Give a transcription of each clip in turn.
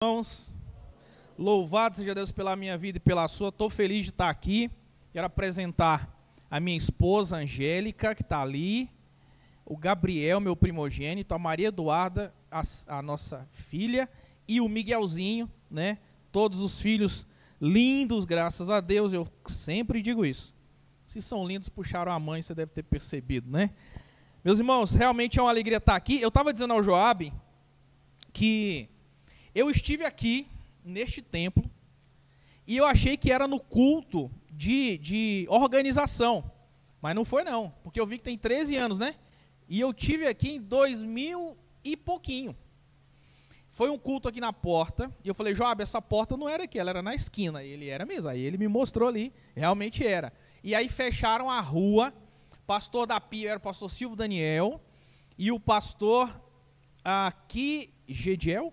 Irmãos, louvado seja Deus pela minha vida e pela sua. Estou feliz de estar aqui. Quero apresentar a minha esposa Angélica, que está ali, o Gabriel, meu primogênito, a Maria Eduarda, a nossa filha, e o Miguelzinho, né? Todos os filhos lindos, graças a Deus. Eu sempre digo isso. Se são lindos, puxaram a mãe, você deve ter percebido, né? Meus irmãos, realmente é uma alegria estar aqui. Eu estava dizendo ao Joabe que eu estive aqui, neste templo, e eu achei que era no culto de organização, mas não foi não, porque eu vi que tem 13 anos, né? E eu tive aqui em 2000 e pouquinho. Foi um culto aqui na porta, e eu falei, Joab, essa porta não era aqui, ela era na esquina. E ele era mesmo, aí ele me mostrou ali, realmente era. E aí fecharam a rua, pastor da Pia era o pastor Silvio Daniel, e o pastor aqui, Jadiel.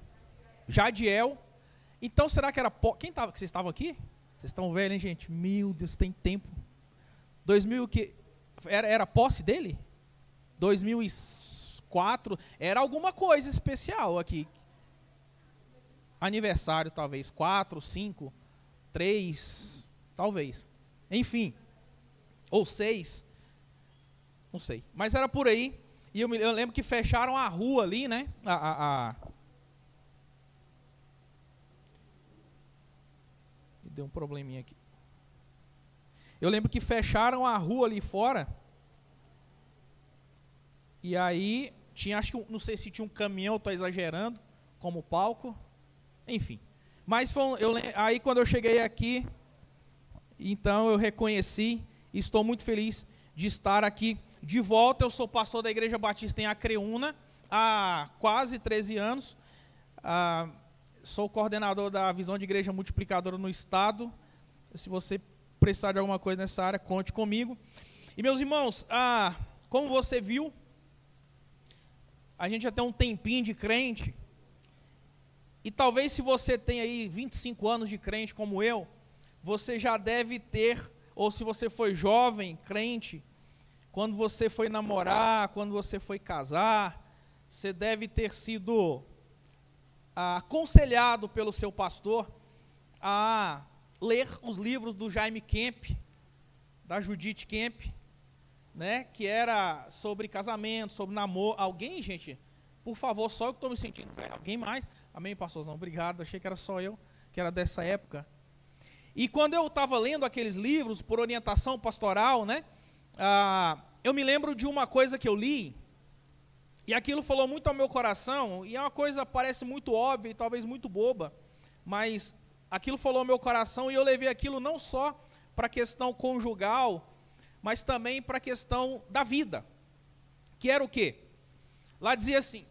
Então, será que era... Quem estava? Vocês estavam aqui? Vocês estão velhos, hein, gente? Meu Deus, tem tempo. 2000 que... Era posse dele? 2004. Era alguma coisa especial aqui. Aniversário, talvez. 4, 5, 3, talvez. Enfim. Ou 6. Não sei. Mas era por aí. E eu lembro que fecharam a rua ali, né? Deu um probleminha aqui. Eu lembro que fecharam a rua ali fora. E aí, tinha, acho que, não sei se tinha um caminhão, estou exagerando, como palco. Enfim. Mas aí quando eu cheguei aqui, então eu reconheci e estou muito feliz de estar aqui de volta. Eu sou pastor da Igreja Batista em Acreúna há quase 13 anos. Sou coordenador da Visão de Igreja Multiplicadora no Estado. Se você precisar de alguma coisa nessa área, conte comigo. E, meus irmãos, como você viu, a gente já tem um tempinho de crente. E talvez se você tem aí 25 anos de crente como eu, você já deve ter, ou se você foi jovem, crente, quando você foi namorar, quando você foi casar, você deve ter sido... aconselhado pelo seu pastor a ler os livros do Jaime Kemp, da Judith Kemp, né, que era sobre casamento, sobre namoro. Alguém, gente, por favor, só eu que estou me sentindo velho. Alguém mais? Amém, pastorzão? Obrigado, achei que era só eu, que era dessa época. E quando eu estava lendo aqueles livros, por orientação pastoral, né, eu me lembro de uma coisa que eu li, e aquilo falou muito ao meu coração, e é uma coisa, parece muito óbvia e talvez muito boba, mas aquilo falou ao meu coração e eu levei aquilo não só para a questão conjugal, mas também para a questão da vida. Que era o quê? Lá dizia assim,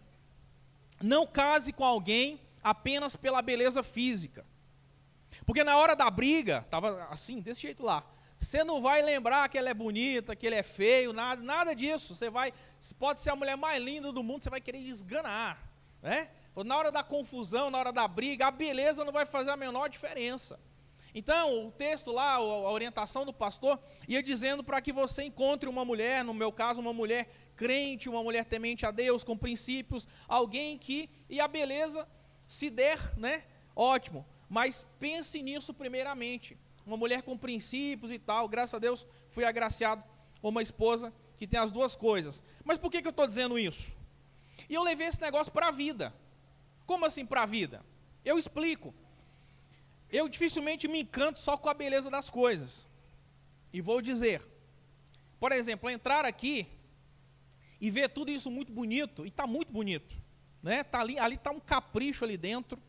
não case com alguém apenas pela beleza física. Porque na hora da briga, estava assim, desse jeito lá, você não vai lembrar que ela é bonita, que ele é feio, nada disso. Pode ser a mulher mais linda do mundo, você vai querer esganar, né? Na hora da confusão, na hora da briga, a beleza não vai fazer a menor diferença. Então, o texto lá, a orientação do pastor, ia dizendo para que você encontre uma mulher, no meu caso, uma mulher crente, uma mulher temente a Deus, com princípios, alguém que, e a beleza se der, né? Ótimo, mas pense nisso primeiramente. Uma mulher com princípios e tal, graças a Deus, fui agraciado com uma esposa que tem as duas coisas. Mas por que eu estou dizendo isso? E eu levei esse negócio para a vida. Como assim para a vida? Eu explico. Eu dificilmente me encanto só com a beleza das coisas. E vou dizer, por exemplo, entrar aqui e ver tudo isso muito bonito, e está muito bonito, né? Tá ali está um capricho ali dentro.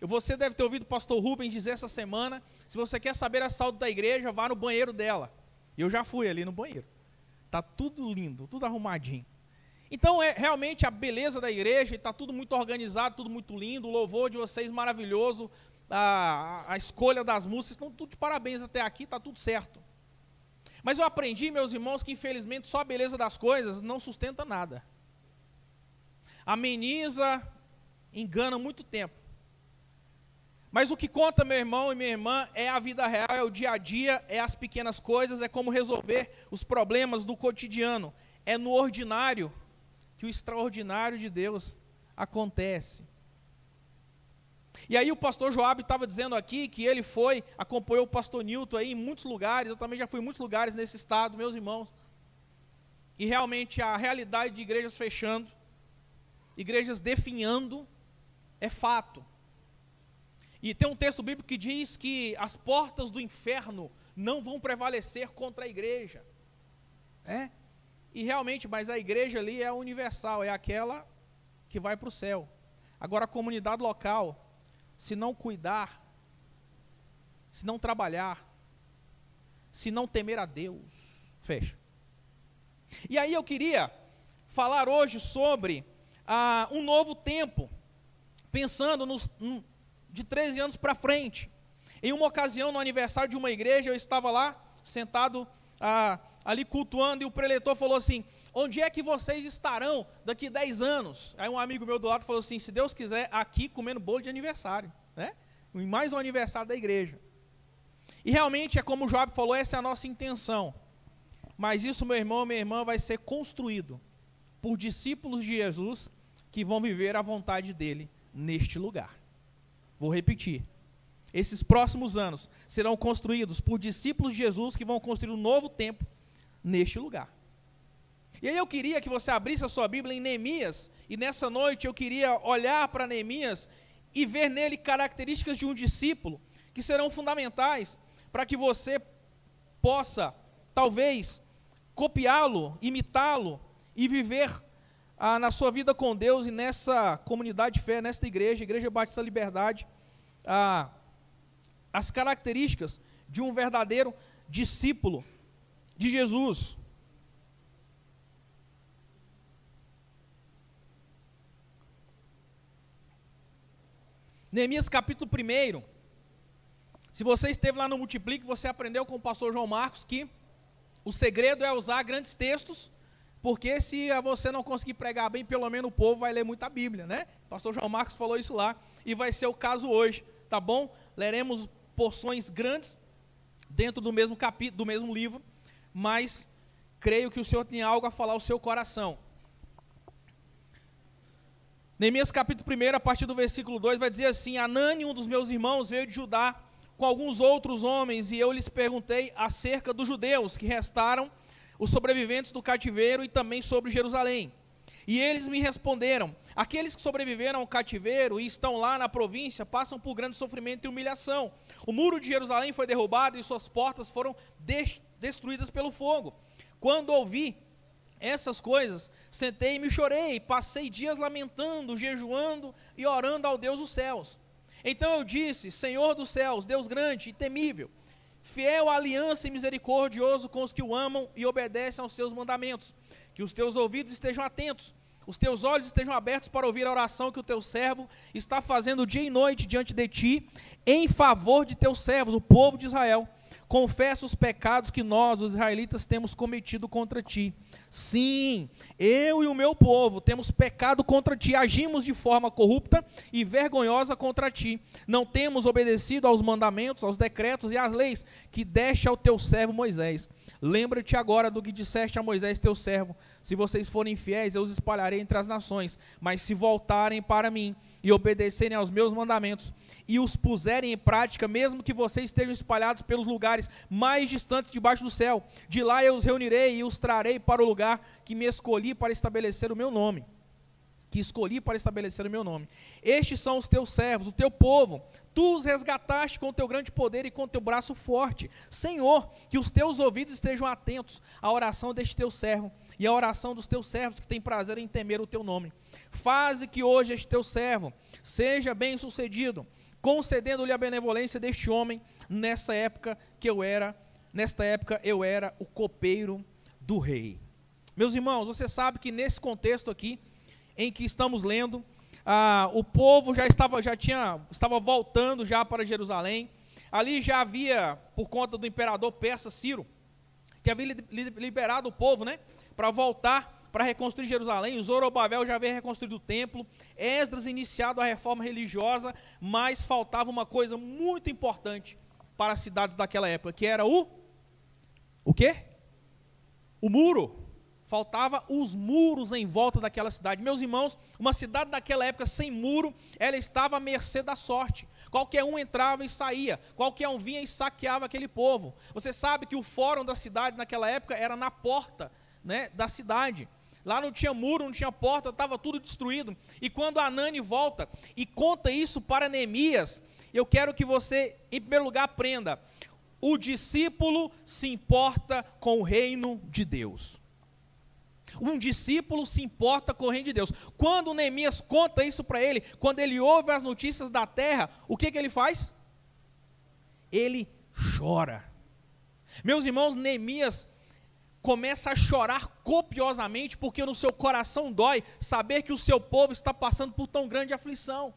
Você deve ter ouvido o pastor Rubens dizer essa semana, se você quer saber a saúde da igreja, vá no banheiro dela. Eu já fui ali no banheiro. Está tudo lindo, tudo arrumadinho. Então, realmente a beleza da igreja, está tudo muito organizado, tudo muito lindo, o louvor de vocês maravilhoso, a escolha das músicas, estão tudo de parabéns até aqui, está tudo certo. Mas eu aprendi, meus irmãos, que infelizmente só a beleza das coisas não sustenta nada. Ameniza, engana muito tempo. Mas o que conta, meu irmão e minha irmã, é a vida real, é o dia a dia, é as pequenas coisas, é como resolver os problemas do cotidiano. É no ordinário que o extraordinário de Deus acontece. E aí o pastor Joab estava dizendo aqui que ele acompanhou o pastor Nilton aí em muitos lugares, eu também já fui em muitos lugares nesse estado, meus irmãos. E realmente a realidade de igrejas fechando, igrejas definhando, é fato. E tem um texto bíblico que diz que as portas do inferno não vão prevalecer contra a igreja. E realmente, mas a igreja ali é universal, é aquela que vai para o céu. Agora a comunidade local, se não cuidar, se não trabalhar, se não temer a Deus, fecha. E aí eu queria falar hoje sobre um novo tempo, pensando de 13 anos para frente. Em uma ocasião, no aniversário de uma igreja, eu estava lá, sentado ali cultuando, e o preletor falou assim: onde é que vocês estarão daqui 10 anos? Aí um amigo meu do lado falou assim: se Deus quiser, aqui comendo bolo de aniversário, né? Em mais um aniversário da igreja. E realmente é como o Joab falou, essa é a nossa intenção. Mas isso, meu irmão, minha irmã, vai ser construído por discípulos de Jesus que vão viver a vontade dele neste lugar. Vou repetir. Esses próximos anos serão construídos por discípulos de Jesus que vão construir um novo tempo neste lugar. E aí eu queria que você abrisse a sua Bíblia em Neemias, e nessa noite eu queria olhar para Neemias e ver nele características de um discípulo que serão fundamentais para que você possa, talvez, copiá-lo, imitá-lo e viver na sua vida com Deus e nessa comunidade de fé, nesta igreja, Igreja Batista Liberdade, as características de um verdadeiro discípulo de Jesus. Neemias capítulo 1, se você esteve lá no Multiplique, você aprendeu com o pastor João Marcos que o segredo é usar grandes textos, porque se você não conseguir pregar bem, pelo menos o povo vai ler muita Bíblia, né? O pastor João Marcos falou isso lá, e vai ser o caso hoje, tá bom? Leremos porções grandes dentro do mesmo capítulo, do mesmo livro, mas creio que o Senhor tem algo a falar ao seu coração. Neemias capítulo 1, a partir do versículo 2, vai dizer assim: Anani, um dos meus irmãos, veio de Judá com alguns outros homens, e eu lhes perguntei acerca dos judeus que restaram, os sobreviventes do cativeiro, e também sobre Jerusalém. E eles me responderam: aqueles que sobreviveram ao cativeiro e estão lá na província passam por grande sofrimento e humilhação. O muro de Jerusalém foi derrubado e suas portas foram destruídas pelo fogo. Quando ouvi essas coisas, sentei-me e chorei, passei dias lamentando, jejuando e orando ao Deus dos céus. Então eu disse: Senhor dos céus, Deus grande e temível, fiel à aliança e misericordioso com os que o amam e obedecem aos seus mandamentos, que os teus ouvidos estejam atentos, os teus olhos estejam abertos para ouvir a oração que o teu servo está fazendo dia e noite diante de ti, em favor de teus servos, o povo de Israel. Confessa os pecados que nós, os israelitas, temos cometido contra ti. Sim, eu e o meu povo temos pecado contra ti, agimos de forma corrupta e vergonhosa contra ti. Não temos obedecido aos mandamentos, aos decretos e às leis que deste ao teu servo Moisés. Lembra-te agora do que disseste a Moisés teu servo: se vocês forem fiéis, eu os espalharei entre as nações, mas se voltarem para mim e obedecerem aos meus mandamentos e os puserem em prática, mesmo que vocês estejam espalhados pelos lugares mais distantes debaixo do céu, de lá eu os reunirei e os trarei para o lugar que me escolhi para estabelecer o meu nome. Estes são os teus servos, o teu povo. Tu os resgataste com o teu grande poder e com o teu braço forte. Senhor, que os teus ouvidos estejam atentos à oração deste teu servo e à oração dos teus servos que têm prazer em temer o teu nome. Faze que hoje este teu servo seja bem sucedido, concedendo-lhe a benevolência deste homem. Nesta época eu era o copeiro do rei. Meus irmãos, você sabe que nesse contexto aqui, em que estamos lendo, o povo estava voltando já para Jerusalém. Ali já havia, por conta do imperador persa Ciro, que havia liberado o povo, né, para voltar, para reconstruir Jerusalém. O Zorobabel já havia reconstruído o templo, Esdras iniciado a reforma religiosa, mas faltava uma coisa muito importante para as cidades daquela época, que era o quê? O muro. faltava os muros em volta daquela cidade. Meus irmãos, uma cidade daquela época sem muro, ela estava à mercê da sorte. Qualquer um entrava e saía, qualquer um vinha e saqueava aquele povo. Você sabe que o fórum da cidade naquela época era na porta, né, da cidade. Lá não tinha muro, não tinha porta, estava tudo destruído. E quando Anani volta e conta isso para Neemias, eu quero que você, em primeiro lugar, aprenda: o discípulo se importa com o reino de Deus. Um discípulo se importa com o reino de Deus. Quando Neemias conta isso para ele, quando ele ouve as notícias da terra, o que ele faz? Ele chora. Meus irmãos, Neemias começa a chorar copiosamente, porque no seu coração dói saber que o seu povo está passando por tão grande aflição.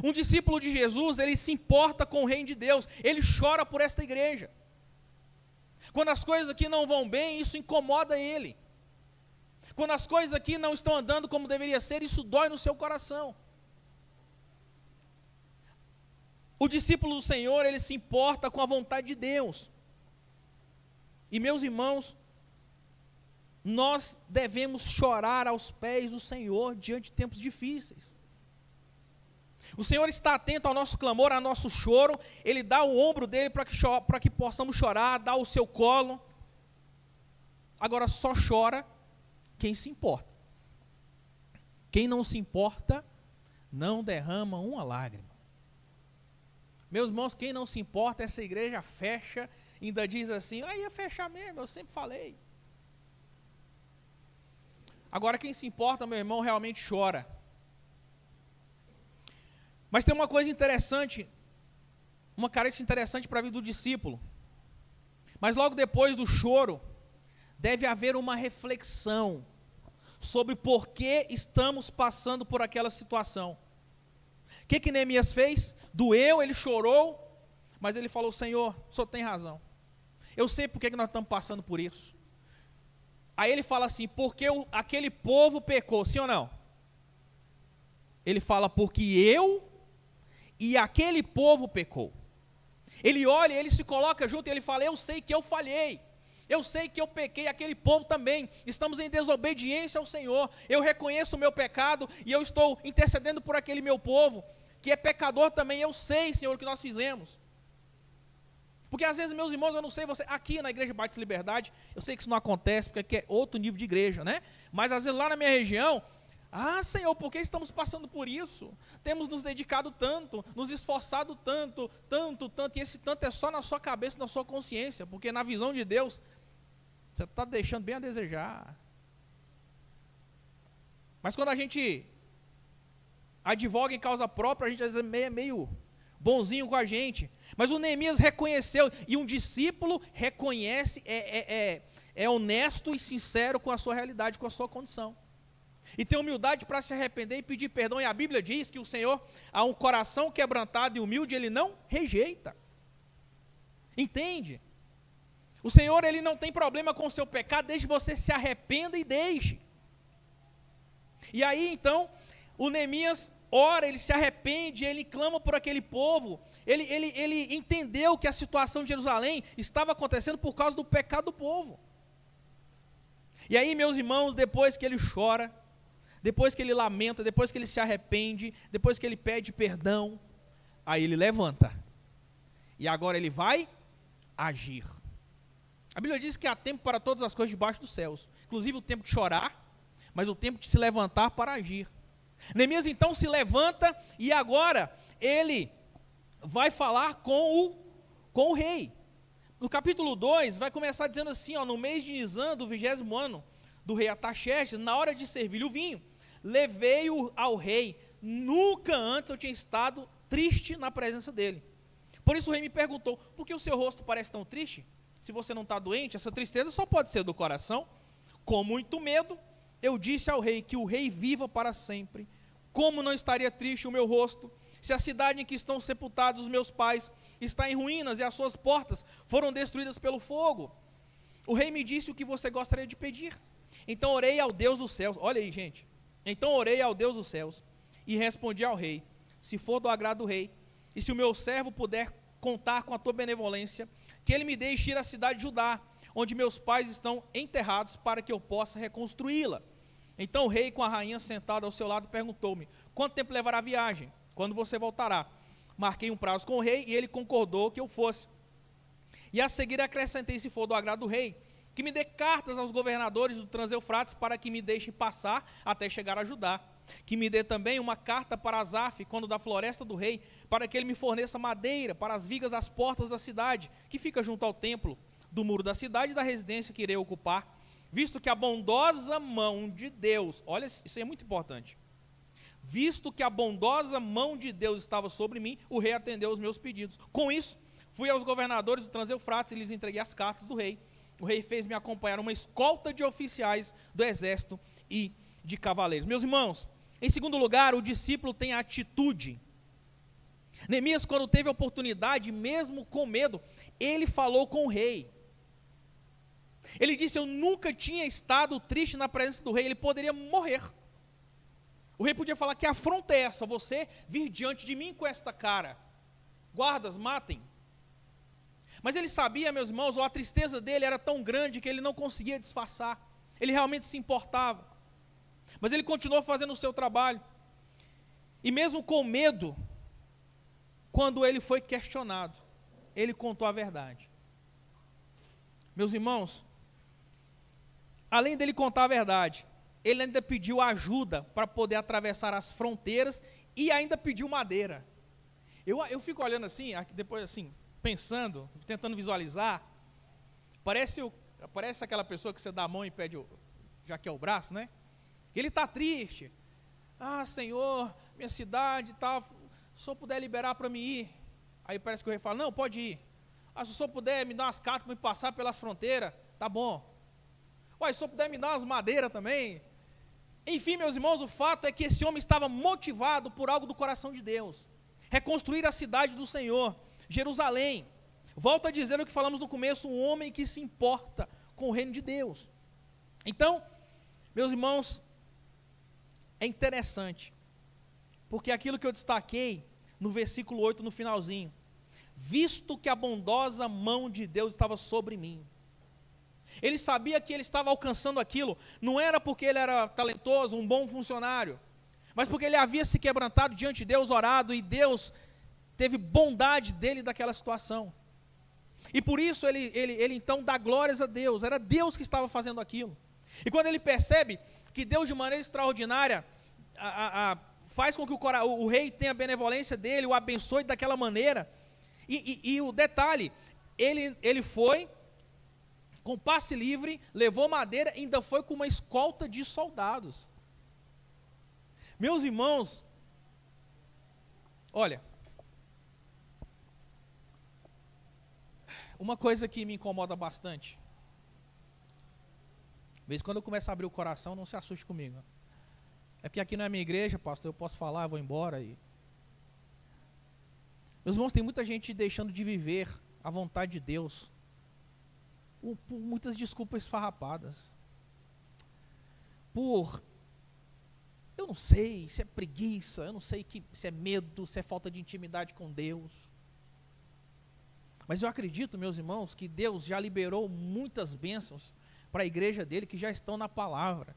Um discípulo de Jesus, ele se importa com o reino de Deus, ele chora por esta igreja. Quando as coisas aqui não vão bem, isso incomoda ele. Quando as coisas aqui não estão andando como deveria ser, isso dói no seu coração. O discípulo do Senhor, ele se importa com a vontade de Deus. E meus irmãos, nós devemos chorar aos pés do Senhor diante de tempos difíceis. O Senhor está atento ao nosso clamor, ao nosso choro. Ele dá o ombro dele para que possamos chorar, dá o seu colo. Agora só chora quem se importa. Quem não se importa, não derrama uma lágrima. Meus irmãos, quem não se importa, essa igreja fecha, ainda diz assim: ia fechar mesmo, eu sempre falei. Agora quem se importa, meu irmão, realmente chora. Mas tem uma coisa interessante, uma carência interessante para a vida do discípulo. Mas logo depois do choro, deve haver uma reflexão sobre por que estamos passando por aquela situação. O que Neemias fez? Doeu, ele chorou, mas ele falou: Senhor, o Senhor tem razão. Eu sei por que nós estamos passando por isso. Aí ele fala assim: porque aquele povo pecou, sim ou não? Ele fala: porque eu e aquele povo pecou. Ele olha, ele se coloca junto e ele fala: eu sei que eu falhei, eu sei que eu pequei, aquele povo também, estamos em desobediência ao Senhor, eu reconheço o meu pecado e eu estou intercedendo por aquele meu povo, que é pecador também. Eu sei, Senhor, o que nós fizemos. Porque às vezes, meus irmãos, eu não sei você, aqui na Igreja Batista Liberdade, eu sei que isso não acontece, porque aqui é outro nível de igreja, né? Mas às vezes lá na minha região, Senhor, por que estamos passando por isso? Temos nos dedicado tanto, nos esforçado tanto, e esse tanto é só na sua cabeça, na sua consciência, porque na visão de Deus, você está deixando bem a desejar. Mas quando a gente advoga em causa própria, a gente às vezes é meio bonzinho com a gente. Mas o Neemias reconheceu, e um discípulo reconhece, é honesto e sincero com a sua realidade, com a sua condição. E tem humildade para se arrepender e pedir perdão. E a Bíblia diz que o Senhor, a um coração quebrantado e humilde, Ele não rejeita. Entende? O Senhor, Ele não tem problema com o seu pecado, desde que você se arrependa e deixe. E aí, então, o Neemias ora, ele se arrepende, ele clama por aquele povo. Ele entendeu que a situação de Jerusalém estava acontecendo por causa do pecado do povo. E aí, meus irmãos, depois que ele chora, depois que ele lamenta, depois que ele se arrepende, depois que ele pede perdão, aí ele levanta. E agora ele vai agir. A Bíblia diz que há tempo para todas as coisas debaixo dos céus, inclusive o tempo de chorar, mas o tempo de se levantar para agir. Neemias então se levanta e agora ele vai falar com o rei. No capítulo 2 vai começar dizendo assim, no mês de Nisan, do 20º ano do rei Artaxerxes, na hora de servir o vinho, levei-o ao rei. Nunca antes eu tinha estado triste na presença dele. Por isso o rei me perguntou: por que o seu rosto parece tão triste? Se você não está doente, essa tristeza só pode ser do coração. Com muito medo, eu disse ao rei: que o rei viva para sempre. Como não estaria triste o meu rosto, se a cidade em que estão sepultados os meus pais está em ruínas e as suas portas foram destruídas pelo fogo? O rei me disse: o que você gostaria de pedir? Então orei ao Deus dos céus. Olha aí, gente. Então orei ao Deus dos céus e respondi ao rei: se for do agrado do rei, e se o meu servo puder contar com a tua benevolência, que ele me deixe ir à cidade de Judá, onde meus pais estão enterrados, para que eu possa reconstruí-la. Então o rei, com a rainha sentada ao seu lado, perguntou-me: quanto tempo levará a viagem? Quando você voltará? Marquei um prazo com o rei e ele concordou que eu fosse. E a seguir acrescentei, se for do agrado do rei, que me dê cartas aos governadores do Transeufrates para que me deixem passar até chegar a Judá. Que me dê também uma carta para Asaf, quando da floresta do rei, para que ele me forneça madeira para as vigas das portas da cidade, que fica junto ao templo, do muro da cidade e da residência que irei ocupar, visto que a bondosa mão de Deus, olha, isso é muito importante, visto que a bondosa mão de Deus estava sobre mim, o rei atendeu os meus pedidos. Com isso, fui aos governadores do Transeufrates e lhes entreguei as cartas do rei. O rei fez-me acompanhar uma escolta de oficiais do exército e de cavaleiros. Meus irmãos, em segundo lugar, o discípulo tem atitude. Neemias, quando teve a oportunidade, mesmo com medo, ele falou com o rei. Ele disse: eu nunca tinha estado triste na presença do rei, ele poderia morrer. O rei podia falar: que afronta é essa, você vir diante de mim com esta cara? Guardas, matem. Mas ele sabia, meus irmãos, a tristeza dele era tão grande que ele não conseguia disfarçar. Ele realmente se importava. Mas ele continuou fazendo o seu trabalho. E mesmo com medo, quando ele foi questionado, ele contou a verdade. Meus irmãos, além dele contar a verdade, ele ainda pediu ajuda para poder atravessar as fronteiras e ainda pediu madeira. Eu fico olhando assim, depois assim, pensando, tentando visualizar, parece aquela pessoa que você dá a mão e pede, já que é o braço, né? Ele está triste. Ah, Senhor, minha cidade e tal, se o Senhor puder liberar para mim ir. Aí parece que o rei fala: não, pode ir. Ah, se o Senhor puder me dar umas cartas para me passar pelas fronteiras, tá bom. Ué, se o Senhor puder me dar umas madeiras também. Enfim, meus irmãos, o fato é que esse homem estava motivado por algo do coração de Deus. Reconstruir a cidade do Senhor, Jerusalém. Volto a dizer o que falamos no começo: um homem que se importa com o reino de Deus. Então, meus irmãos, é interessante, porque aquilo que eu destaquei no versículo 8, no finalzinho, visto que a bondosa mão de Deus estava sobre mim. Ele sabia que ele estava alcançando aquilo, não era porque ele era talentoso, um bom funcionário, mas porque ele havia se quebrantado diante de Deus, orado, e Deus teve bondade dele daquela situação. E por isso ele então dá glórias a Deus, era Deus que estava fazendo aquilo. E quando ele percebe que Deus, de maneira extraordinária, faz com que o rei tenha a benevolência dele, o abençoe daquela maneira, e o detalhe, ele foi com passe livre, levou madeira, ainda foi com uma escolta de soldados. Meus irmãos, olha, uma coisa que me incomoda bastante, de vez em quando eu começo a abrir o coração, não se assuste comigo. É porque aqui não é minha igreja, pastor, eu posso falar, eu vou embora. Meus irmãos, tem muita gente deixando de viver a vontade de Deus, por muitas desculpas esfarrapadas. Eu não sei se é preguiça, eu não sei se é medo, se é falta de intimidade com Deus. Mas eu acredito, meus irmãos, que Deus já liberou muitas bênçãos para a igreja dele que já estão na palavra.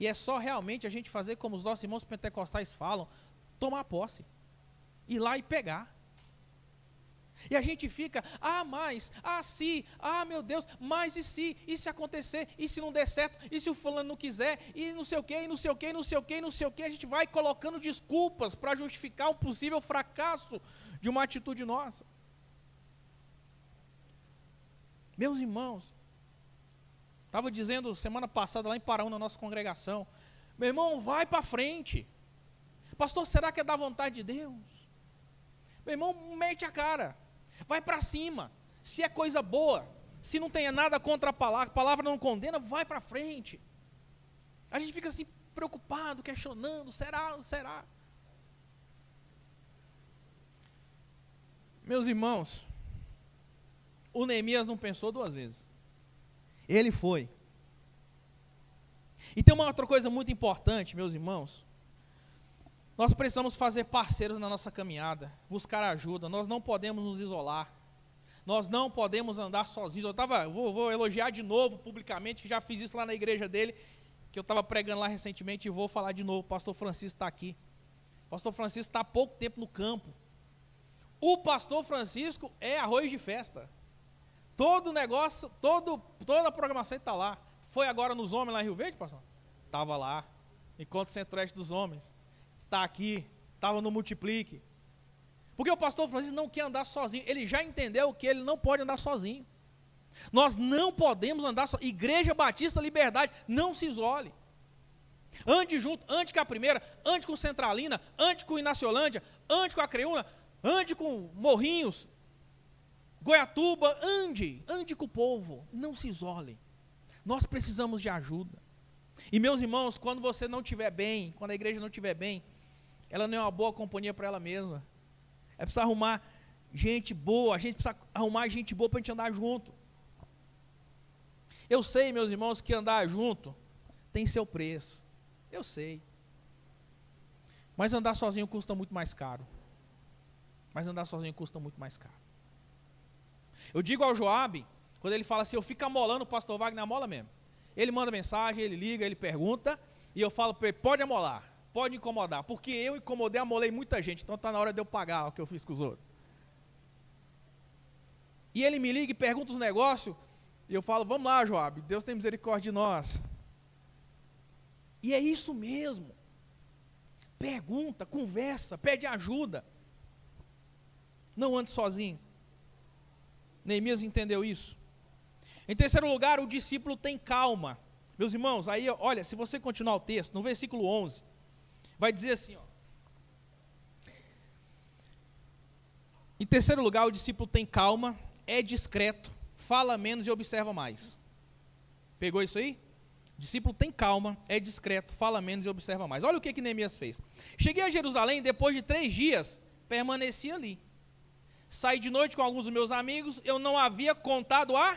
E é só realmente a gente fazer como os nossos irmãos pentecostais falam, tomar posse, ir lá e pegar. E a gente fica: se, meu Deus, mas e se acontecer, e se não der certo, e se o fulano não quiser, e não sei o que, e não sei o que, não sei o que, não sei o que, a gente vai colocando desculpas para justificar um possível fracasso de uma atitude nossa. Meus irmãos, estava dizendo semana passada lá em Paraú, na nossa congregação, meu irmão, vai para frente. Pastor, será que é da vontade de Deus? Meu irmão, mete a cara, vai para cima. Se é coisa boa, se não tem nada contra a palavra não condena, vai para frente. A gente fica assim preocupado, questionando, será? Meus irmãos, o Neemias não pensou duas vezes. Ele foi. E tem uma outra coisa muito importante, meus irmãos. Nós precisamos fazer parceiros na nossa caminhada, buscar ajuda. Nós não podemos nos isolar. Nós não podemos andar sozinhos. Vou elogiar de novo publicamente, que já fiz isso lá na igreja dele, que eu estava pregando lá recentemente e vou falar de novo. O pastor Francisco está aqui. O pastor Francisco está há pouco tempo no campo. O pastor Francisco é arroz de festa. Todo negócio, toda a programação está lá. Foi agora nos Homens lá em Rio Verde, pastor? Estava lá. Encontro Centro-Oeste dos Homens. Está aqui. Estava no Multiplique. Porque o pastor Francisco não quer andar sozinho. Ele já entendeu que ele não pode andar sozinho. Nós não podemos andar sozinhos. Igreja Batista Liberdade, não se isole. Ande junto, ande com a Primeira, ande com Centralina, ande com Inaciolândia, ande com a Creúna, ande com Morrinhos, Goiatuba, ande com o povo. Não se isole. Nós precisamos de ajuda. E meus irmãos, quando você não estiver bem, quando a igreja não estiver bem, ela não é uma boa companhia para ela mesma. É preciso arrumar gente boa, a gente precisa arrumar gente boa para a gente andar junto. Eu sei, meus irmãos, que andar junto tem seu preço. Eu sei. Mas andar sozinho custa muito mais caro. Eu digo ao Joabe, quando ele fala assim, eu fico amolando o pastor Wagner, amola mesmo. Ele manda mensagem, ele liga, ele pergunta, e eu falo para ele, pode amolar. Pode incomodar, porque eu incomodei, amolei muita gente, então está na hora de eu pagar o que eu fiz com os outros. E ele me liga e pergunta os negócios, e eu falo, vamos lá, Joabe, Deus tem misericórdia de nós. E é isso mesmo. Pergunta, conversa, pede ajuda. Não ande sozinho. Neemias entendeu isso. Em terceiro lugar, o discípulo tem calma. Meus irmãos, aí, olha, se você continuar o texto, no versículo 11, vai dizer assim, ó. Em terceiro lugar, o discípulo tem calma, é discreto, fala menos e observa mais. Pegou isso aí? O discípulo tem calma, é discreto, fala menos e observa mais. Olha o que Neemias fez. Cheguei a Jerusalém, depois de 3 dias, permaneci ali. Saí de noite com alguns dos meus amigos, eu não havia contado a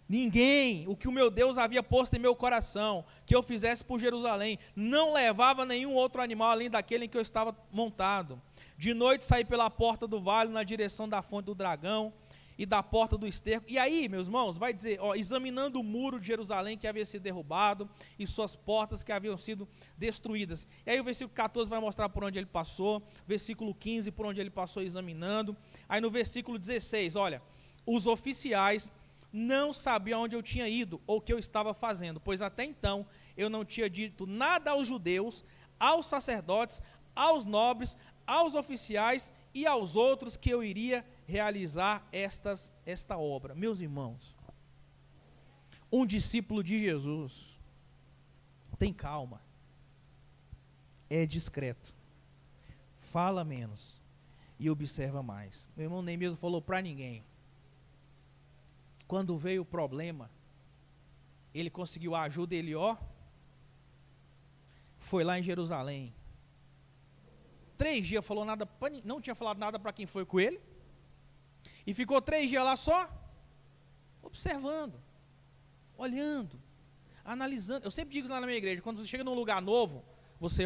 ninguém o que o meu Deus havia posto em meu coração, que eu fizesse por Jerusalém. Não levava nenhum outro animal além daquele em que eu estava montado. De noite saí pela porta do vale na direção da fonte do dragão e da porta do esterco. E aí, meus irmãos, vai dizer, ó, examinando o muro de Jerusalém que havia sido derrubado e suas portas que haviam sido destruídas. E aí o versículo 14 vai mostrar por onde ele passou, versículo 15 por onde ele passou examinando. Aí no versículo 16, olha, os oficiais não sabiam onde eu tinha ido ou o que eu estava fazendo, pois até então eu não tinha dito nada aos judeus, aos sacerdotes, aos nobres, aos oficiais e aos outros que eu iria realizar esta obra. Meus irmãos, um discípulo de Jesus tem calma, é discreto, fala menos e observa mais. Meu irmão nem mesmo falou para ninguém. Quando veio o problema, ele conseguiu a ajuda, ele foi lá em Jerusalém. 3 dias falou nada, não tinha falado nada para quem foi com ele. E ficou 3 dias lá só, observando, olhando, analisando. Eu sempre digo isso lá na minha igreja, quando você chega num lugar novo, você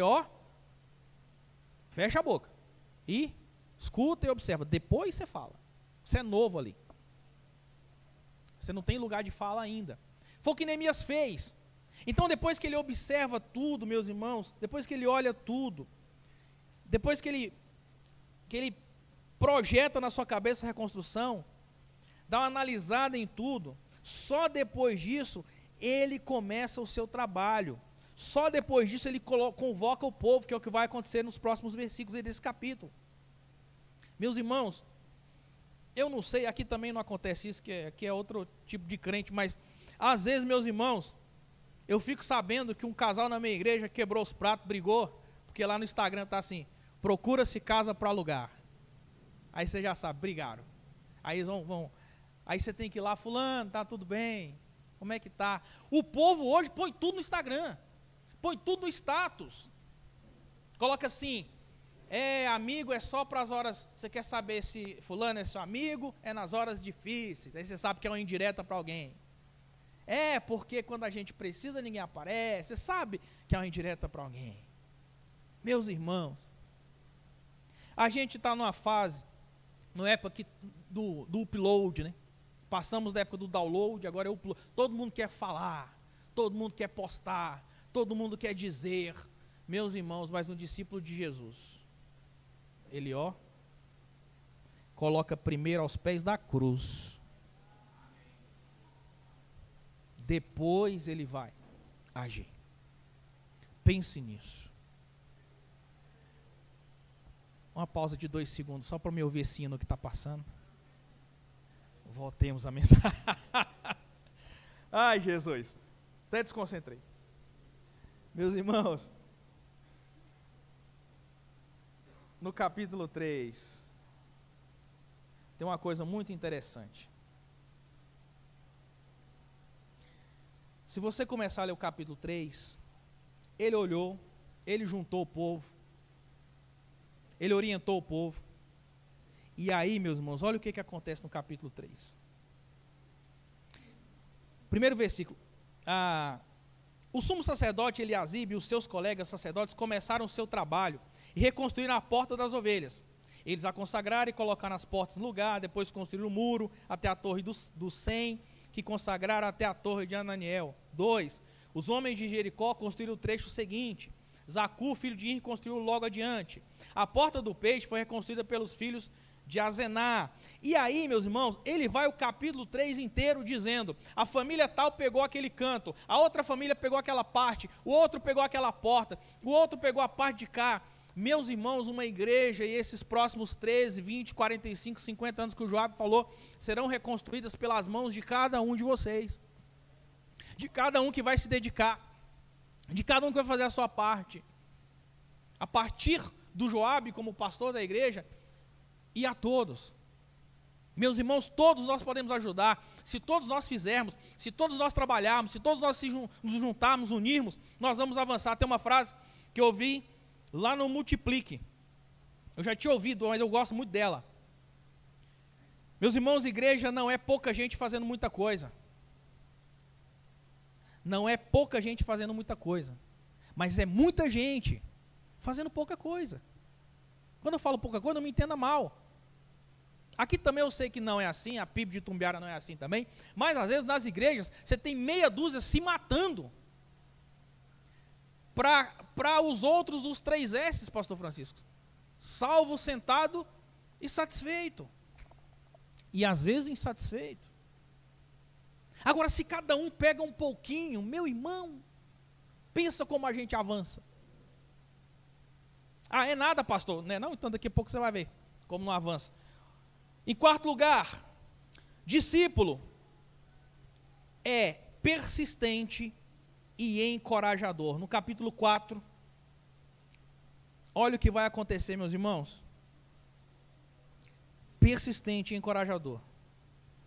fecha a boca e escuta e observa. Depois você fala. Você é novo ali. Você não tem lugar de fala ainda. Foi o que Neemias fez. Então depois que ele observa tudo, meus irmãos, depois que ele olha tudo, depois que ele projeta na sua cabeça a reconstrução, dá uma analisada em tudo, só depois disso ele começa o seu trabalho. Só depois disso ele convoca o povo, que é o que vai acontecer nos próximos versículos desse capítulo. Meus irmãos, eu não sei, aqui também não acontece isso, que é outro tipo de crente, mas às vezes, meus irmãos, eu fico sabendo que um casal na minha igreja quebrou os pratos, brigou, porque lá no Instagram está assim, procura-se casa para alugar. Aí você já sabe, brigaram. Aí eles vão. Aí você tem que ir lá, fulano, tá tudo bem? Como é que tá? O povo hoje põe tudo no Instagram. Põe tudo no status. Coloca assim, amigo é só para as horas, você quer saber se fulano é seu amigo, é nas horas difíceis. Aí você sabe que é uma indireta para alguém. Porque quando a gente precisa ninguém aparece, você sabe que é uma indireta para alguém. Meus irmãos, a gente está numa fase na época do upload, né? Passamos da época do download, agora é o upload. Todo mundo quer falar, todo mundo quer postar, todo mundo quer dizer. Meus irmãos, mas um discípulo de Jesus, ele coloca primeiro aos pés da cruz. Depois ele vai agir. Pense nisso. Uma pausa de 2 segundos, só para me ouvir esse hino que está passando. Voltemos à mensagem. Ai, Jesus. Até desconcentrei. Meus irmãos, no capítulo 3, tem uma coisa muito interessante. Se você começar a ler o capítulo 3, ele olhou, ele juntou o povo, ele orientou o povo. E aí, meus irmãos, olha o que acontece no capítulo 3. Primeiro versículo. O sumo sacerdote Eliasibe e os seus colegas sacerdotes começaram o seu trabalho e reconstruíram a porta das ovelhas. Eles a consagraram e colocaram as portas no lugar, depois construíram o muro até a torre do 100, que consagraram até a torre de Ananiel. 2. Os homens de Jericó construíram o trecho seguinte. Zacu, filho de Ir, construiu logo adiante. A porta do peixe foi reconstruída pelos filhos de Azená. E aí, meus irmãos, ele vai o capítulo 3 inteiro dizendo, a família tal pegou aquele canto, a outra família pegou aquela parte, o outro pegou aquela porta, o outro pegou a parte de cá. Meus irmãos, uma igreja e esses próximos 13, 20, 45, 50 anos que o Joab falou, serão reconstruídas pelas mãos de cada um de vocês. De cada um que vai se dedicar. De cada um que vai fazer a sua parte. A partir do Joab como pastor da igreja e a todos. Meus irmãos, todos nós podemos ajudar. Se todos nós fizermos, se todos nós trabalharmos, se todos nós nos juntarmos, unirmos, nós vamos avançar. Tem uma frase que eu ouvi lá no Multiplique. Eu já tinha ouvido, mas eu gosto muito dela. Meus irmãos, igreja não é pouca gente fazendo muita coisa. Não é pouca gente fazendo muita coisa. Mas é muita gente fazendo pouca coisa. Quando eu falo pouca coisa, não me entenda mal. Aqui também eu sei que não é assim, a PIB de Tumbiara não é assim também. Mas às vezes nas igrejas, você tem meia dúzia se matando. Para os outros, os 3 S's, pastor Francisco. Salvo, sentado e satisfeito. E às vezes insatisfeito. Agora, se cada um pega um pouquinho, meu irmão, pensa como a gente avança. Ah, é nada, pastor? Não é não? Então daqui a pouco você vai ver como não avança. Em 4º lugar, discípulo é persistente e encorajador. No capítulo 4, olha o que vai acontecer, meus irmãos. Persistente e encorajador.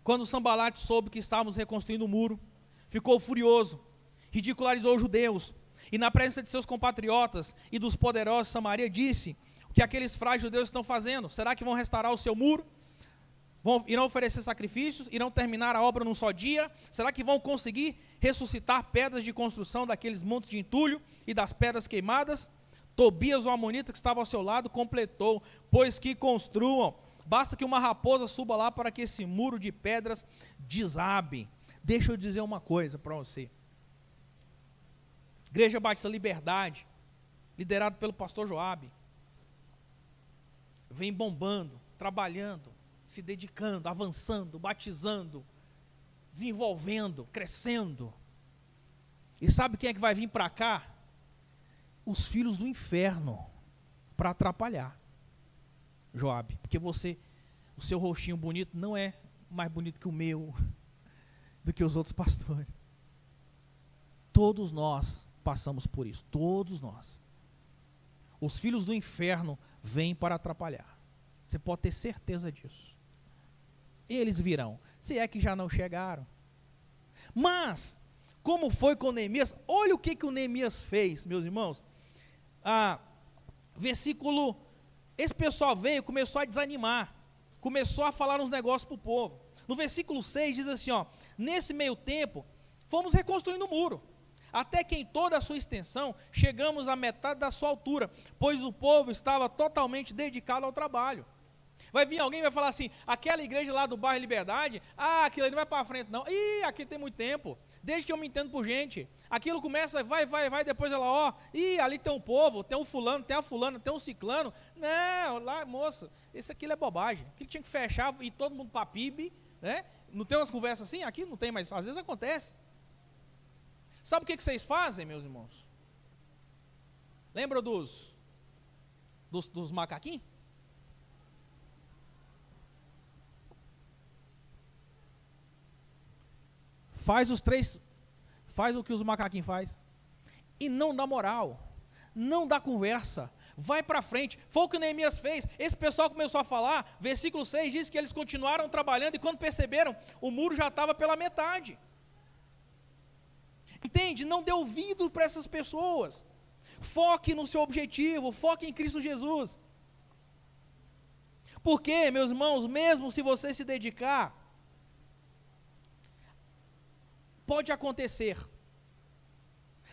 Quando Sambalate soube que estávamos reconstruindo o muro, ficou furioso, ridicularizou os judeus, e na presença de seus compatriotas e dos poderosos de Samaria, disse: o que aqueles frágeis judeus estão fazendo? Será que vão restaurar o seu muro? Irão oferecer sacrifícios? Irão terminar a obra num só dia? Será que vão conseguir ressuscitar pedras de construção daqueles montes de entulho e das pedras queimadas? Tobias, o amonita que estava ao seu lado, completou: pois que construam, basta que uma raposa suba lá para que esse muro de pedras desabe. Deixa eu dizer uma coisa para você. Igreja Batista Liberdade, liderado pelo pastor Joab, vem bombando, trabalhando, se dedicando, avançando, batizando, desenvolvendo, crescendo. E sabe quem é que vai vir para cá? Os filhos do inferno, para atrapalhar. Joab, porque o seu rostinho bonito não é mais bonito que o meu, do que os outros pastores. Todos nós passamos por isso, todos nós. Os filhos do inferno vêm para atrapalhar. Você pode ter certeza disso. Eles virão, se é que já não chegaram. Mas, como foi com Neemias, olha o que o Neemias fez, meus irmãos. Esse pessoal veio, começou a desanimar, começou a falar uns negócios para o povo. No versículo 6 diz assim, nesse meio tempo, fomos reconstruindo o muro, até que em toda a sua extensão, chegamos à metade da sua altura, pois o povo estava totalmente dedicado ao trabalho. Vai vir alguém e vai falar assim, aquela igreja lá do bairro Liberdade, aquilo aí não vai para frente não. Aqui tem muito tempo, desde que eu me entendo por gente. Aquilo começa, vai, depois ela, ali tem um povo, tem um fulano, tem a fulana, tem um ciclano. Não, lá, moça, aquilo é bobagem. Aquilo tinha que fechar e todo mundo para PIB, né? Não tem umas conversas assim? Aqui não tem, mas às vezes acontece. Sabe o que vocês fazem, meus irmãos? Lembra dos macaquinhos? Faz o que os macaquinhos faz. E não dá moral, não dá conversa, vai para frente. Foi o que Neemias fez. Esse pessoal começou a falar, versículo 6 diz que eles continuaram trabalhando e quando perceberam, o muro já estava pela metade. Entende? Não dê ouvido para essas pessoas. Foque no seu objetivo, foque em Cristo Jesus. Porque, meus irmãos, mesmo se você se dedicar, pode acontecer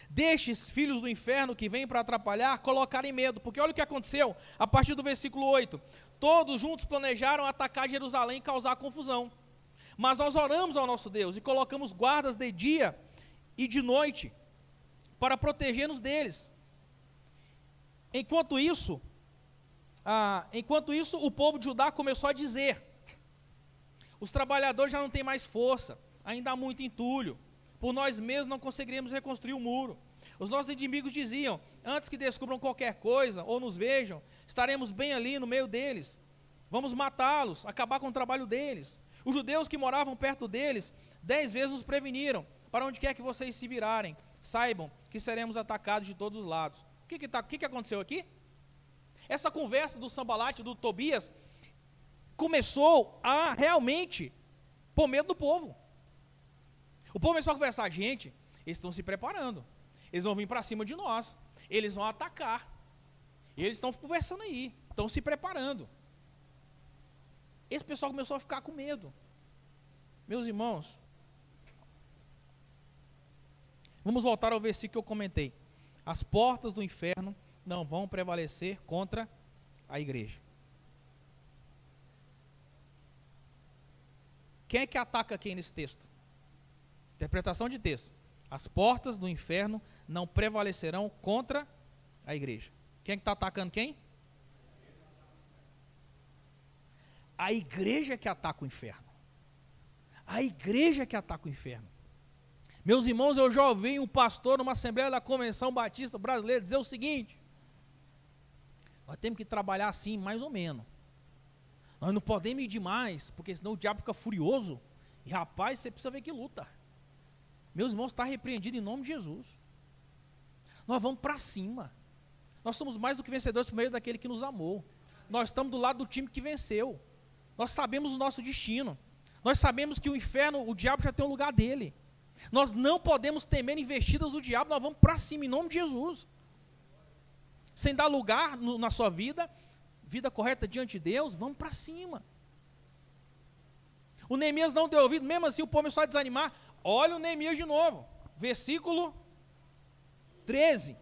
destes filhos do inferno que vêm para atrapalhar, colocarem medo, porque olha o que aconteceu, a partir do versículo 8, todos juntos planejaram atacar Jerusalém e causar confusão, mas nós oramos ao nosso Deus e colocamos guardas de dia e de noite, para proteger-nos deles. Enquanto isso, o povo de Judá começou a dizer, os trabalhadores já não têm mais força, ainda há muito entulho, por nós mesmos não conseguiríamos reconstruir o muro. Os nossos inimigos diziam, antes que descubram qualquer coisa, ou nos vejam, estaremos bem ali no meio deles, vamos matá-los, acabar com o trabalho deles. Os judeus que moravam perto deles, 10 vezes nos preveniram, para onde quer que vocês se virarem, saibam que seremos atacados de todos os lados. O que aconteceu aqui? Essa conversa do Sambalate, do Tobias, começou a realmente pôr medo do povo. O povo começou a conversar, gente, eles estão se preparando, eles vão vir para cima de nós, eles vão atacar, e eles estão conversando aí, estão se preparando. Esse pessoal começou a ficar com medo. Meus irmãos, vamos voltar ao versículo que eu comentei. As portas do inferno não vão prevalecer contra a igreja. Quem é que ataca quem nesse texto? Interpretação de texto. As portas do inferno não prevalecerão contra a igreja. Quem é que está atacando quem? A igreja que ataca o inferno. A igreja que ataca o inferno. Meus irmãos, eu já ouvi um pastor numa Assembleia da Convenção Batista Brasileira dizer o seguinte: nós temos que trabalhar assim, mais ou menos. Nós não podemos ir demais, porque senão o diabo fica furioso. E rapaz, você precisa ver que luta. Meus irmãos, está repreendido em nome de Jesus. Nós vamos para cima. Nós somos mais do que vencedores por meio daquele que nos amou. Nós estamos do lado do time que venceu. Nós sabemos o nosso destino. Nós sabemos que o inferno, o diabo já tem um lugar dele. Nós não podemos temer investidas do diabo, nós vamos para cima em nome de Jesus. Sem dar lugar na sua vida correta diante de Deus, vamos para cima. O Neemias não deu ouvido, mesmo assim o povo começou a desanimar. Olha o Neemias de novo, versículo 13.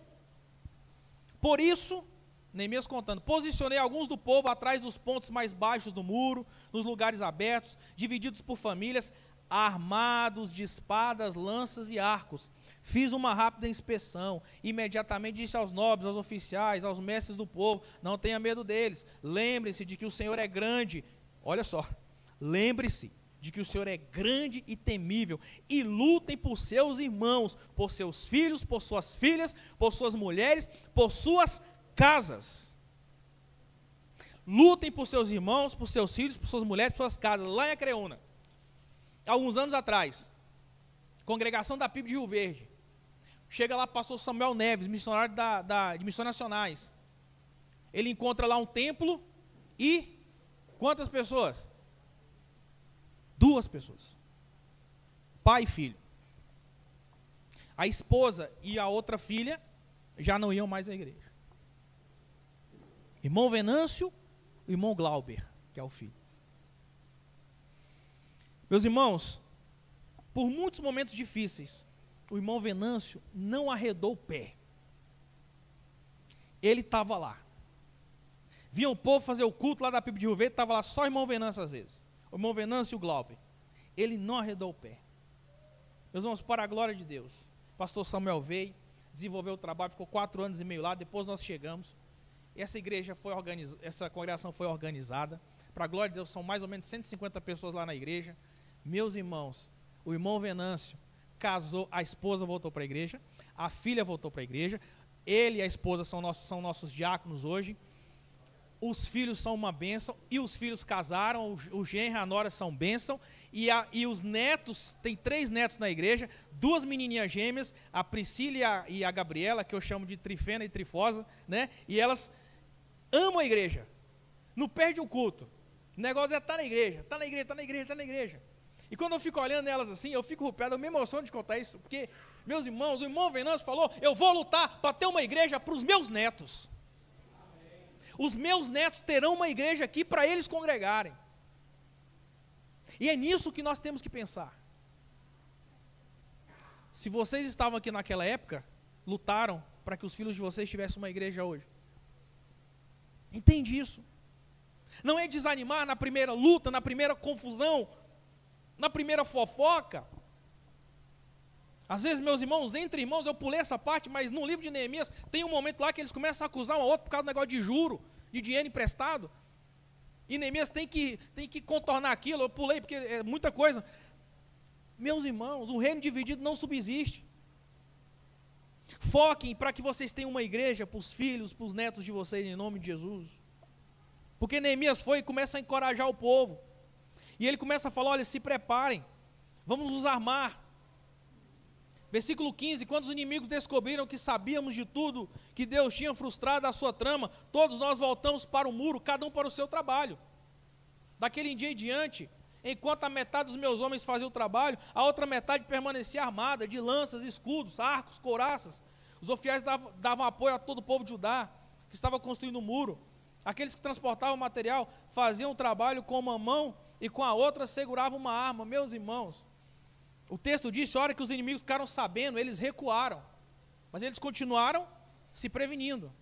Por isso, Neemias contando, posicionei alguns do povo atrás dos pontos mais baixos do muro, nos lugares abertos, divididos por famílias, armados de espadas, lanças e arcos. Fiz uma rápida inspeção, imediatamente disse aos nobres, aos oficiais, aos mestres do povo, não tenha medo deles, lembre-se de que o Senhor é grande, olha só, lembre-se de que o Senhor é grande e temível, e lutem por seus irmãos, por seus filhos, por suas filhas, por suas mulheres, por suas casas. Lutem por seus irmãos, por seus filhos, por suas mulheres, por suas casas. Lá em Acreúna, alguns anos atrás, congregação da PIB de Rio Verde, chega lá pastor Samuel Neves, missionário de Missões Nacionais. Ele encontra lá um templo e quantas pessoas? 2 pessoas, pai e filho. A esposa e a outra filha já não iam mais à igreja. Irmão Venâncio e irmão Glauber, que é o filho. Meus irmãos, por muitos momentos difíceis, o irmão Venâncio não arredou o pé. Ele estava lá, Vinha o povo fazer o culto lá da PIB de Rio Verde, estava lá só o irmão Venâncio às vezes. O irmão Venâncio e o Glauber. Ele não arredou o pé. Meus irmãos, para a glória de Deus. O pastor Samuel veio, desenvolveu o trabalho, ficou 4 anos e meio lá, depois nós chegamos. Essa igreja foi organizada, essa congregação foi organizada. Para a glória de Deus, são mais ou menos 150 pessoas lá na igreja. Meus irmãos, o irmão Venâncio casou, a esposa voltou para a igreja, a filha voltou para a igreja, ele e a esposa são nossos diáconos hoje. Os filhos são uma bênção, e os filhos casaram, o genro e a nora são bênção, e os netos, tem 3 netos na igreja, 2 menininhas gêmeas, a Priscila e a Gabriela, que eu chamo de Trifena e Trifosa, né? E elas amam a igreja, não perdem o culto, o negócio é estar na igreja, está na igreja, está na igreja, está na igreja. E quando eu fico olhando elas assim, eu fico rupiado, eu me emociono de contar isso, porque, meus irmãos, o irmão Venâncio falou, eu vou lutar para ter uma igreja para os meus netos. Os meus netos terão uma igreja aqui para eles congregarem. E é nisso que nós temos que pensar. Se vocês estavam aqui naquela época, lutaram para que os filhos de vocês tivessem uma igreja hoje. Entende isso? Não é desanimar na primeira luta, na primeira confusão, na primeira fofoca. Às vezes, meus irmãos, entre irmãos, eu pulei essa parte, mas no livro de Neemias, tem um momento lá que eles começam a acusar um ao outro por causa do negócio de juro, de dinheiro emprestado. E Neemias tem que contornar aquilo, eu pulei porque é muita coisa. Meus irmãos, o reino dividido não subsiste. Foquem para que vocês tenham uma igreja para os filhos, para os netos de vocês, em nome de Jesus. Porque Neemias foi e começa a encorajar o povo. E ele começa a falar, olha, se preparem, vamos nos armar. Versículo 15, quando os inimigos descobriram que sabíamos de tudo, que Deus tinha frustrado a sua trama, todos nós voltamos para o muro, cada um para o seu trabalho. Daquele dia em diante, enquanto a metade dos meus homens fazia o trabalho, a outra metade permanecia armada, de lanças, escudos, arcos, couraças. Os oficiais davam apoio a todo o povo de Judá, que estava construindo o muro. Aqueles que transportavam o material faziam o trabalho com uma mão e com a outra seguravam uma arma. Meus irmãos, o texto diz, a hora que os inimigos ficaram sabendo, eles recuaram, mas eles continuaram se prevenindo.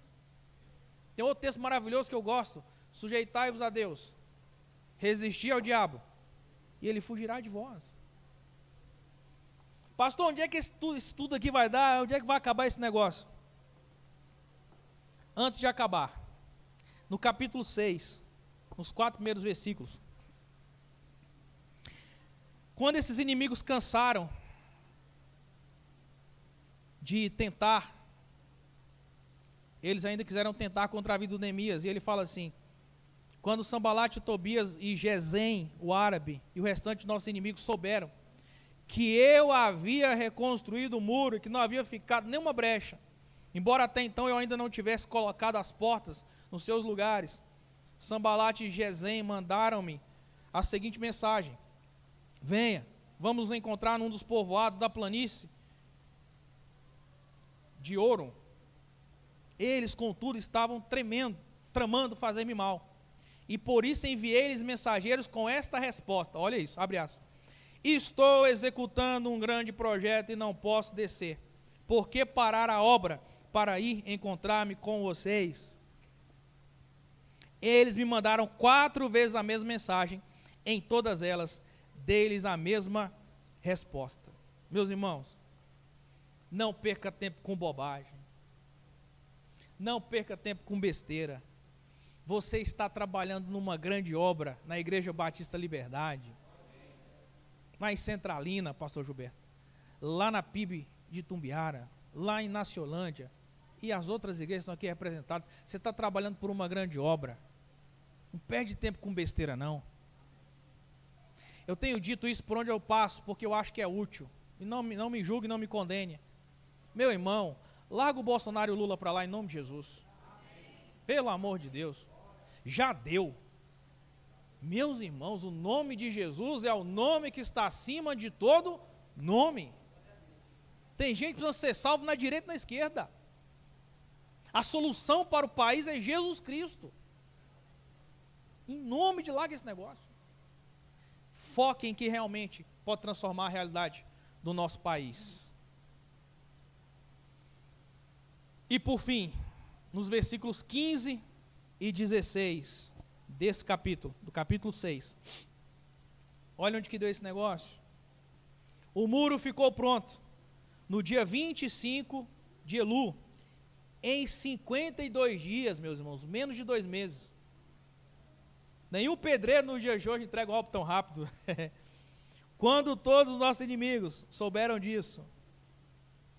Tem outro texto maravilhoso que eu gosto, sujeitai-vos a Deus, resisti ao diabo, e ele fugirá de vós. Pastor, onde é que esse tudo aqui vai dar? Onde é que vai acabar esse negócio? Antes de acabar, no capítulo 6, nos 4 primeiros versículos, quando esses inimigos cansaram de tentar, eles ainda quiseram tentar contra a vida do Neemias, e ele fala assim, quando Sambalate, Tobias e Gesem, o árabe, e o restante de nossos inimigos souberam que eu havia reconstruído o muro e que não havia ficado nenhuma brecha, embora até então eu ainda não tivesse colocado as portas nos seus lugares, Sambalate e Gesem mandaram-me a seguinte mensagem, venha, vamos nos encontrar num dos povoados da planície de Oron. Eles, contudo, estavam tramando fazer-me mal. E por isso enviei-lhes mensageiros com esta resposta. Olha isso, abre aspas. Estou executando um grande projeto e não posso descer. Por que parar a obra para ir encontrar-me com vocês? Eles me mandaram 4 vezes a mesma mensagem. Em todas elas, dei-lhes a mesma resposta. Meus irmãos, não perca tempo com bobagem. Não perca tempo com besteira. Você está trabalhando numa grande obra na Igreja Batista Liberdade. Lá em Centralina, pastor Gilberto. Lá na PIB de Tumbiara. Lá em Naciolândia. E as outras igrejas estão aqui representadas. Você está trabalhando por uma grande obra. Não perde tempo com besteira, não. Eu tenho dito isso por onde eu passo, porque eu acho que é útil. E não me julgue, não me condene. Meu irmão, larga o Bolsonaro e o Lula para lá em nome de Jesus. Pelo amor de Deus. Já deu. Meus irmãos, o nome de Jesus é o nome que está acima de todo nome. Tem gente que precisa ser salvo na direita e na esquerda. A solução para o país é Jesus Cristo. Em nome de larga esse negócio. Foque em que realmente pode transformar a realidade do nosso país. E por fim, nos versículos 15 e 16 desse capítulo, do capítulo 6. Olha onde que deu esse negócio. O muro ficou pronto no dia 25 de Elu, em 52 dias, meus irmãos, menos de 2 meses. Nenhum pedreiro nos dias de hoje entrega um obra tão rápido. Quando todos os nossos inimigos souberam disso,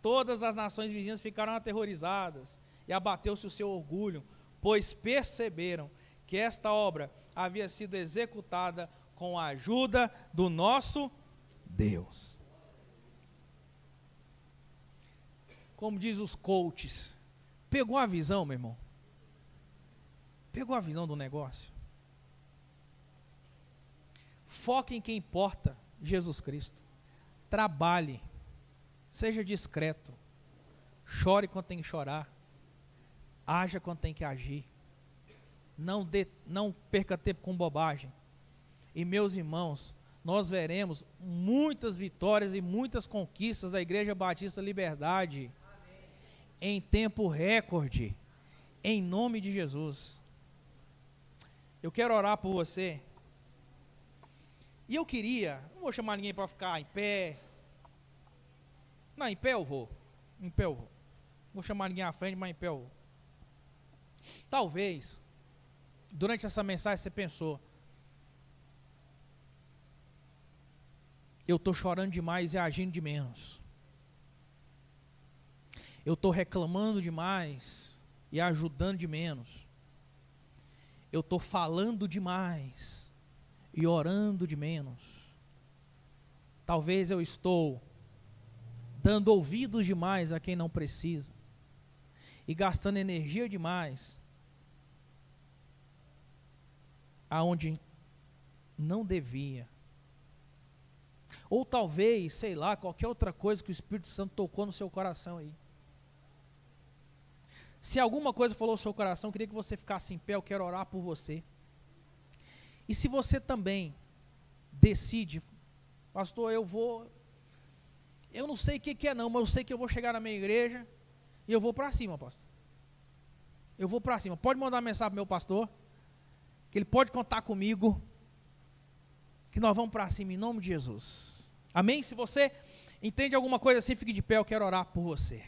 todas as nações vizinhas ficaram aterrorizadas e abateu-se o seu orgulho, pois perceberam que esta obra havia sido executada com a ajuda do nosso Deus. Como diz os coaches, pegou a visão, meu irmão? Pegou a visão do negócio? Foque em quem importa, Jesus Cristo. Trabalhe, seja discreto, chore quando tem que chorar, haja quando tem que agir, não perca tempo com bobagem. E meus irmãos, nós veremos muitas vitórias e muitas conquistas da Igreja Batista Liberdade, amém, em tempo recorde, em nome de Jesus. Eu quero orar por você. E eu queria, não vou chamar ninguém para ficar em pé. Não, em pé eu vou. Em pé eu vou. Não vou chamar ninguém à frente, mas em pé eu vou. Talvez, durante essa mensagem você pensou, eu estou chorando demais e agindo de menos. Eu estou reclamando demais e ajudando de menos. Eu estou falando demais e orando de menos. Talvez eu estou dando ouvidos demais a quem não precisa e gastando energia demais aonde não devia. Ou talvez, sei lá, qualquer outra coisa que o Espírito Santo tocou no seu coração aí. Se alguma coisa falou no seu coração, eu queria que você ficasse em pé, eu quero orar por você. E se você também decide, pastor, eu não sei o que é não, mas eu sei que eu vou chegar na minha igreja e eu vou para cima, pastor. Eu vou para cima. Pode mandar mensagem para o meu pastor, que ele pode contar comigo, que nós vamos para cima em nome de Jesus. Amém? Se você entende alguma coisa assim, fique de pé, eu quero orar por você.